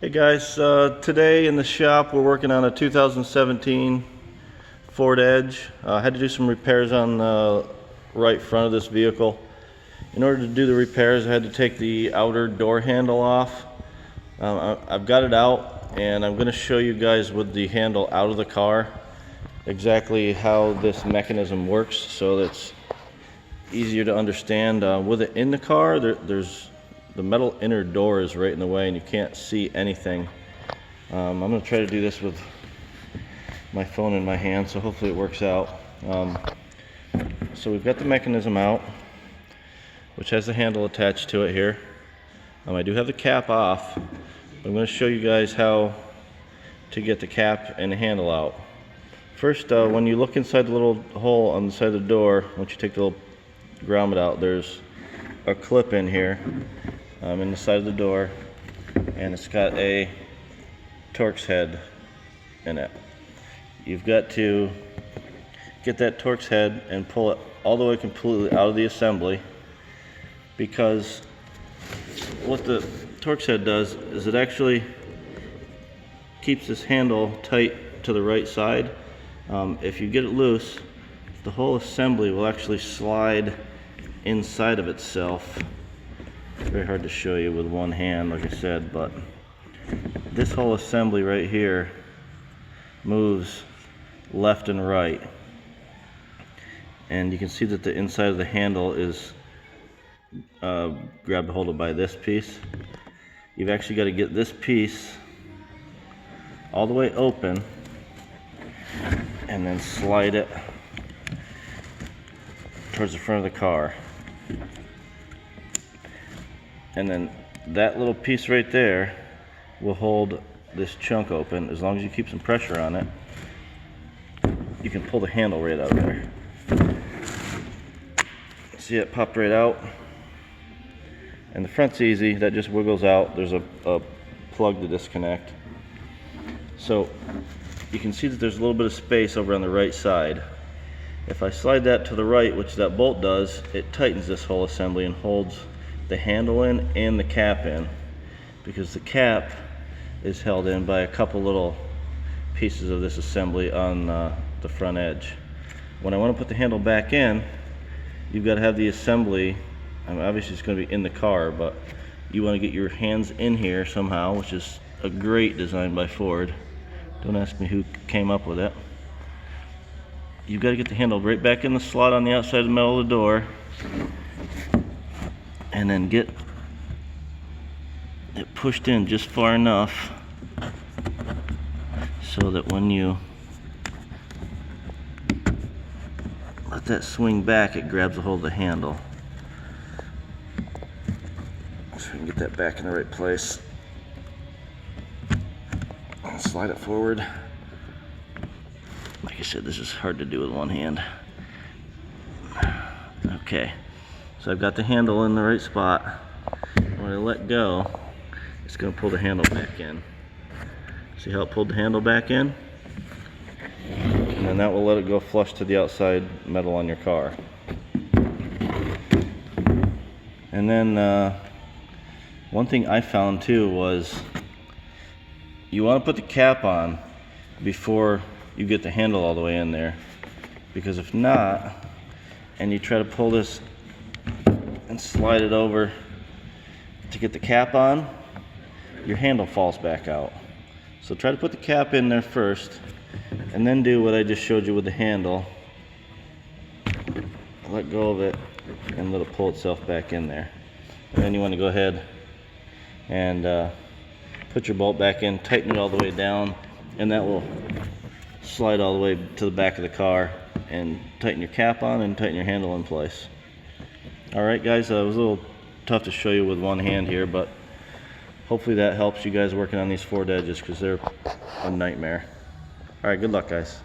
Hey guys, today in the shop we're working on a 2017 Ford Edge. I had to do some repairs on the right front of this vehicle. In order to do the repairs, I had to take the outer door handle off. I've got it out, and I'm going to show you guys with the handle out of the car exactly how this mechanism works, so that's easier to understand. With it in the car, there's the metal inner door is right in the way and you can't see anything. I'm going to try to do this with my phone in my hand, so hopefully it works out. So we've got the mechanism out, which has the handle attached to it here. I do have the cap off. I'm going to show you guys how to get the cap and the handle out. First, when you look inside the little hole on the side of the door, once you take the little grommet out, there's a clip in here in the side of the door, and it's got a Torx head in it. You've got to get that Torx head and pull it all the way completely out of the assembly, because what the Torx head does is it actually keeps this handle tight to the right side. If you get it loose, the whole assembly will actually slide inside of itself. Very hard to show you with one hand, like I said, but this whole assembly right here moves left and right, and you can see that the inside of the handle is grabbed hold of by this piece. You've actually got to get this piece all the way open and then slide it towards the front of the car. And then that little piece right there will hold this chunk open. As long as you keep some pressure on it, you can pull the handle right out of there. See, it popped right out. And the front's easy, that just wiggles out. There's a plug to disconnect. So you can see that there's a little bit of space over on the right side. If I slide that to the right, which that bolt does, it tightens this whole assembly and holds the handle in and the cap in, because the cap is held in by a couple little pieces of this assembly on the front edge. When I want to put the handle back in, you've got to have the assembly, obviously it's going to be in the car, but you want to get your hands in here somehow, which is a great design by Ford. Don't ask me who came up with it. You've got to get the handle right back in the slot on the outside of the metal of the door, and then get it pushed in just far enough so that when you let that swing back, it grabs a hold of the handle. So we can get that back in the right place and slide it forward. Like I said, this is hard to do with one hand. Okay, so I've got the handle in the right spot. When I let go, it's going to pull the handle back in. See how it pulled the handle back in? And then that will let it go flush to the outside metal on your car. And then one thing I found too was you want to put the cap on before you get the handle all the way in there, because if not, and you try to pull this and slide it over to get the cap on, your handle falls back out. So try to put the cap in there first, and then do what I just showed you with the handle. Let go of it and let it pull itself back in there. And then you want to go ahead and put your bolt back in, tighten it all the way down, and that will slide all the way to the back of the car, and tighten your cap on and tighten your handle in place. Alright guys, it was a little tough to show you with one hand here, but hopefully that helps you guys working on these Ford Edges, because they're a nightmare. Alright, good luck guys.